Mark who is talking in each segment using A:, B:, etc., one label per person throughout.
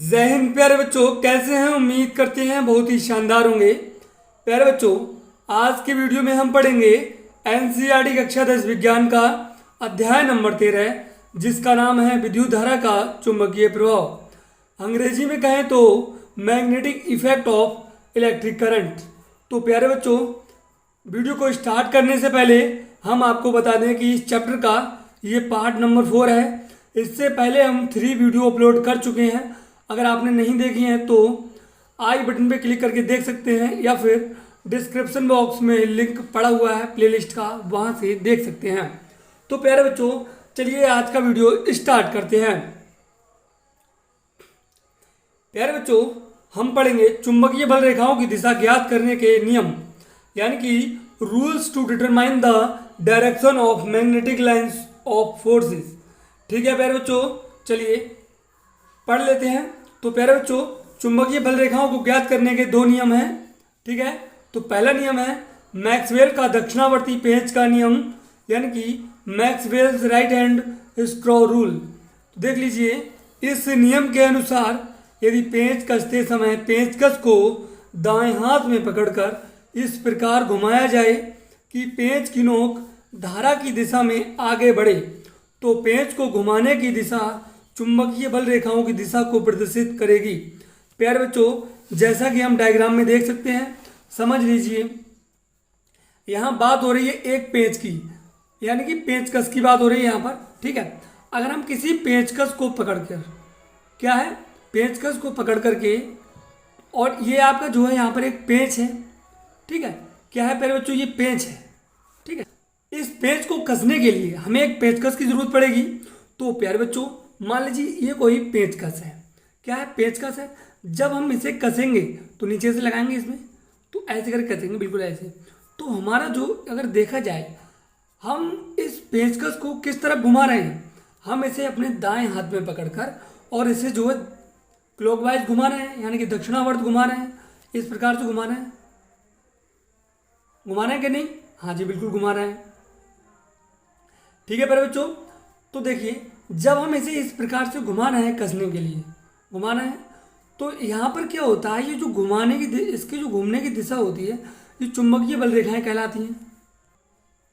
A: जय हिंद प्यारे बच्चों, कैसे हैं? उम्मीद करते हैं बहुत ही शानदार होंगे। प्यारे बच्चों, आज के वीडियो में हम पढ़ेंगे एनसीईआरटी कक्षा 10 विज्ञान का अध्याय नंबर 13, जिसका नाम है विद्युत धारा का चुंबकीय प्रभाव। अंग्रेजी में कहें तो magnetic effect of electric current. तो प्यारे बच्चों, वीडियो को स्टार्ट करने से पहले हम आपको बता दें कि इस चैप्टर का ये पार्ट नंबर 4 है। इससे पहले हम 3 वीडियो अपलोड कर चुके हैं। अगर आपने नहीं देखी हैं तो आई बटन पे क्लिक करके देख सकते हैं, या फिर डिस्क्रिप्शन बॉक्स में लिंक पड़ा हुआ है प्लेलिस्ट का, वहाँ से देख सकते हैं। तो प्यारे बच्चों, चलिए आज का वीडियो स्टार्ट करते हैं। प्यारे बच्चों, हम पढ़ेंगे चुंबकीय बल रेखाओं की दिशा ज्ञात करने के नियम, यानी कि rules to determine the direction of magnetic lines of forces. ठीक है प्यारे बच्चों, चलिए पढ़ लेते हैं। तो प्यारे बच्चों, चुंबकीय बल रेखाओं को ज्ञात करने के 2 नियम हैं। ठीक है, तो पहला नियम है मैक्सवेल का दक्षिणावर्ती पेंच का नियम, यानी कि Maxwell's right hand screw rule. देख लीजिए, इस नियम के अनुसार यदि पेंच कसते समय पेंचकस को दाएं हाथ में पकड़कर इस प्रकार घुमाया जाए कि पेंच की नोक धारा की दिशा में आगे बढ़े, तो पेंच को घुमाने की दिशा चुंबकीय बल रेखाओं की दिशा को प्रदर्शित करेगी। प्यारे बच्चों, जैसा कि हम डायग्राम में देख सकते हैं, समझ लीजिए यहाँ बात हो रही है एक पेंच की, यानी कि पेंचकस की बात हो रही है यहाँ पर। ठीक है, अगर हम किसी पेंचकस को पकड़कर, क्या है, पेंचकस को पकड़ करके, और ये आपका जो है यहाँ पर एक पेंच है। ठीक है, क्या है प्यारे बच्चों, ये पेंच है। ठीक है, इस पेंच को कसने के लिए हमें एक पेंचकस की जरूरत पड़ेगी। तो प्यारे बच्चों, मान लीजिए ये कोई पेंचकस है। क्या है, पेंचकस है। जब हम इसे कसेंगे तो नीचे से लगाएंगे इसमें, तो ऐसे करके कसेंगे, बिल्कुल ऐसे। तो हमारा जो, अगर देखा जाए, हम इस पेंचकस को किस तरफ घुमा रहे हैं, हम इसे अपने दाएं हाथ में पकड़कर और इसे जो है क्लॉकवाइज घुमा रहे हैं, यानी कि दक्षिणावर्त घुमा रहे हैं। इस प्रकार से घुमा रहे हैं, घुमा रहे हैं कि नहीं? हाँ जी, बिल्कुल घुमा रहे हैं। ठीक है प्यारे बच्चों, तो देखिए, जब हम इसे इस प्रकार से घुमा रहे हैं, कसने के लिए घुमा रहे हैं, तो यहाँ पर क्या होता है, ये जो घुमाने की, इसकी जो घूमने की दिशा होती है, ये चुंबकीय बल रेखाएं कहलाती हैं।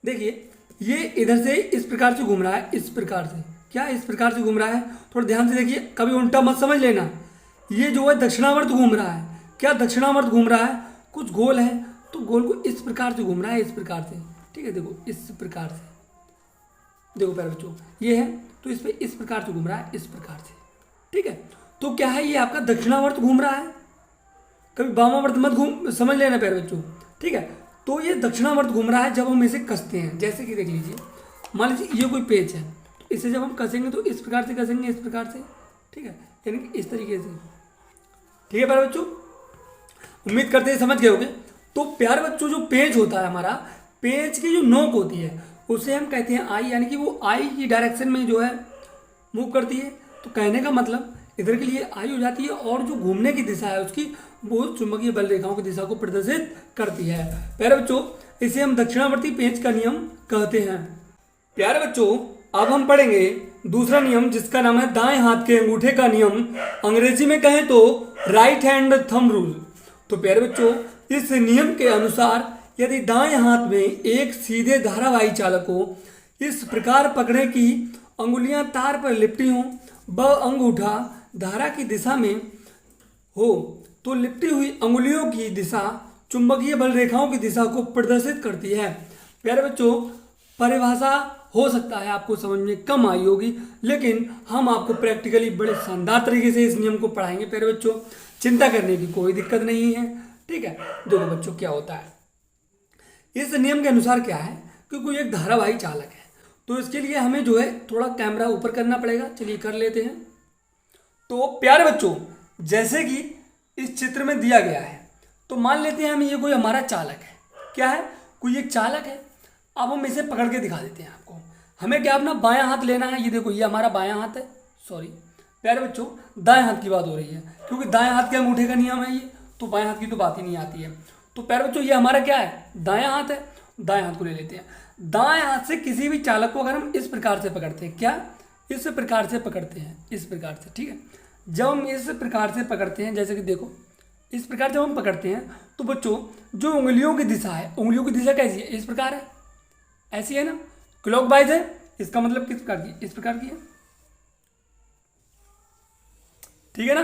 A: देखिए, ये इधर से इस प्रकार से घूम रहा है, इस प्रकार से, क्या इस प्रकार से घूम रहा है। थोड़ा ध्यान से देखिए, कभी उल्टा मत समझ लेना। ये जो है दक्षिणावर्त घूम रहा है। क्या दक्षिणावर्त घूम रहा है, कुछ गोल है, तो गोल को इस प्रकार से घूम रहा है, इस प्रकार से। ठीक है, देखो इस प्रकार से, देखो प्यारे बच्चों, ये है, तो इस पे इस प्रकार से घूम रहा है, इस प्रकार से। ठीक है, तो क्या है, ये आपका दक्षिणावर्त घूम रहा है। कभी वामावर्त मत घूम, समझ लेना प्यारे बच्चों। ठीक है, तो ये दक्षिणावर्त घूम रहा है जब हम इसे कसते हैं। जैसे कि देख लीजिए, मान लीजिए ये कोई पेच है, तो इसे जब हम कसेंगे तो इस प्रकार से कसेंगे, इस प्रकार से। ठीक है, यानी कि इस तरीके से। ठीक है प्यारे बच्चों, उम्मीद करते हैं समझ गए होंगे। तो प्यारे बच्चों, जो पेंच होता है हमारा, पेंच की जो नोक होती है उसे हम कहते हैं आई, यानी कि वो आई की डायरेक्शन में जो है मूव करती है। तो कहने का मतलब इधर के लिए आई हो जाती है, और जो घूमने की दिशा है उसकी, वो चुंबकीय बल रेखाओं की दिशा को प्रदर्शित करती है। प्यारे बच्चों, इसे हम दक्षिणावर्ती पेंच का नियम कहते हैं। प्यारे बच्चों, अब हम पढ़ेंगे दूसरा नियम, जिसका नाम है दाएं हाथ के अंगूठे का नियम। अंग्रेजी में कहें तो राइट हैंड थंब रूल। तो प्यारे बच्चों, इस नियम के अनुसार यदि दाएं हाथ में एक सीधे धारावाही चालक को इस प्रकार पकड़े कि अंगुलियां तार पर लिपटी हों, व अंगूठा धारा की दिशा में हो, तो लिपटी हुई अंगुलियों की दिशा चुंबकीय बल रेखाओं की दिशा को प्रदर्शित करती है। प्यारे बच्चों, परिभाषा हो सकता है आपको समझ में कम आई होगी, लेकिन हम आपको प्रैक्टिकली बड़े शानदार तरीके से इस नियम को पढ़ाएंगे। प्यारे बच्चों, चिंता करने की कोई दिक्कत नहीं है। ठीक है, देखो बच्चों, क्या होता है, इस नियम के अनुसार क्या है कि कोई एक धारावाही चालक है, तो इसके लिए हमें जो है थोड़ा कैमरा ऊपर करना पड़ेगा। चलिए कर लेते हैं। तो प्यारे बच्चों, जैसे कि इस चित्र में दिया गया है, तो मान लेते हैं हम ये कोई हमारा चालक है। क्या है, कोई एक चालक है। अब हम इसे पकड़ के दिखा देते हैं आपको। हमें क्या अपना बायां हाथ लेना है। ये देखो, ये हमारा बायां हाथ है। सॉरी प्यारे बच्चों, दाएं हाथ की बात हो रही है, क्योंकि दाएं हाथ के अंगूठे का नियम है ये, तो बाएं हाथ की तो बात ही नहीं आती है। तो प्यारे बच्चों, ये हमारा क्या है, दायां हाथ है। दाएं हाथ को ले लेते हैं। दाएं हाथ से किसी भी चालक को अगर हम इस प्रकार से पकड़ते हैं, क्या इस प्रकार से पकड़ते हैं, इस प्रकार से। ठीक है, जब हम इस प्रकार से पकड़ते हैं, जैसे कि देखो इस प्रकार जब हम पकड़ते हैं तो बच्चों जो उंगलियों की दिशा है, उंगलियों की दिशा कैसी है, इस प्रकार है, ऐसी है ना, क्लॉकवाइज है, इसका मतलब किस प्रकार की, इस प्रकार की है, ठीक है ना।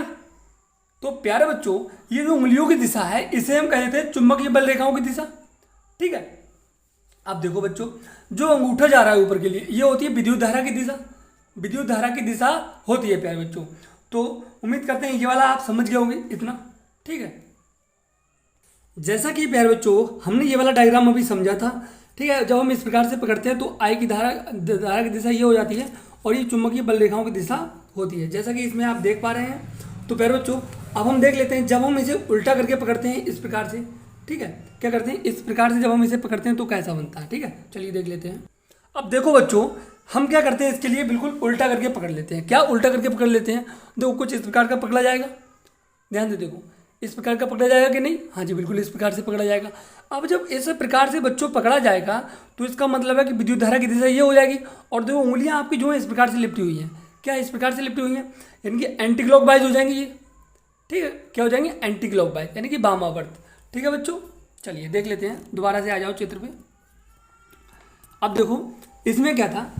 A: तो प्यारे बच्चों ये जो उंगलियों की दिशा है इसे हम कहते हैं चुंबकीय बल रेखाओं की दिशा, ठीक है। अब देखो बच्चों जो अंगूठा जा रहा है ऊपर के लिए ये होती है विद्युत धारा की दिशा, विद्युत धारा की दिशा होती है प्यारे बच्चों। तो उम्मीद करते हैं ये वाला आप समझ गए होंगे इतना, ठीक है। जैसा कि प्यारे बच्चों हमने ये वाला डायग्राम अभी समझा था, ठीक है। जब हम इस प्रकार से पकड़ते हैं तो आई की धारा की दिशा ये हो जाती है और ये चुंबकीय बल रेखाओं की दिशा होती है, जैसा कि इसमें आप देख पा रहे हैं। तो प्यारे बच्चों अब हम देख लेते हैं जब हम इसे उल्टा करके पकड़ते हैं इस प्रकार से, ठीक है, क्या करते हैं इस प्रकार से जब हम इसे पकड़ते हैं तो कैसा बनता है, ठीक है। चलिए देख लेते हैं। अब देखो बच्चों हम क्या करते हैं इसके लिए बिल्कुल उल्टा करके पकड़ लेते हैं। क्या उल्टा करके पकड़ लेते हैं, देखो कुछ इस प्रकार का पकड़ा जाएगा, ध्यान से देखो इस प्रकार का पकड़ा जाएगा कि नहीं, हाँ जी बिल्कुल इस प्रकार से पकड़ा जाएगा। अब जब इस प्रकार से बच्चों पकड़ा जाएगा तो इसका मतलब है कि विद्युत धारा की दिशा ये हो जाएगी और देखो उंगलियां आपकी जो है इस प्रकार से लिपटी हुई हैं, क्या इस प्रकार से लिपटी हुई हैं, यानी कि एंटी क्लॉकवाइज हो जाएंगी ये, ठीक है, क्या हो जाएंगे एंटी क्लॉकवाइज यानी कि वामावर्त, ठीक है बच्चों। चलिए देख लेते हैं, दोबारा से आ जाओ चित्र पे। अब देखो इसमें क्या था,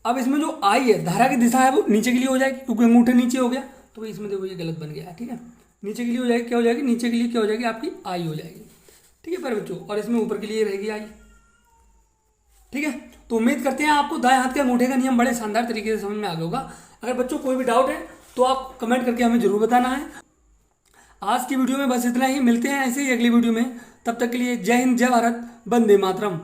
A: अब इसमें जो आई है धारा की दिशा है वो नीचे के लिए हो जाएगी क्योंकि अंगूठे नीचे हो गया, तो भाई इसमें देखो ये गलत बन गया है, ठीक है। नीचे के लिए हो जाएगी, क्या हो जाएगी, नीचे के लिए क्या हो जाएगी आपकी आई हो जाएगी, ठीक है प्यारे बच्चों, और इसमें ऊपर के लिए रहेगी आई, ठीक है। तो उम्मीद करते हैं आपको दाएं हाथ के अंगूठे का नियम बड़े शानदार तरीके से समझ में आ गया होगा। अगर बच्चों कोई भी डाउट है तो आप कमेंट करके हमें जरूर बताना है। आज की वीडियो में बस इतना ही, मिलते हैं ऐसे ही अगली वीडियो में, तब तक के लिए जय हिंद, जय भारत, वंदे मातरम।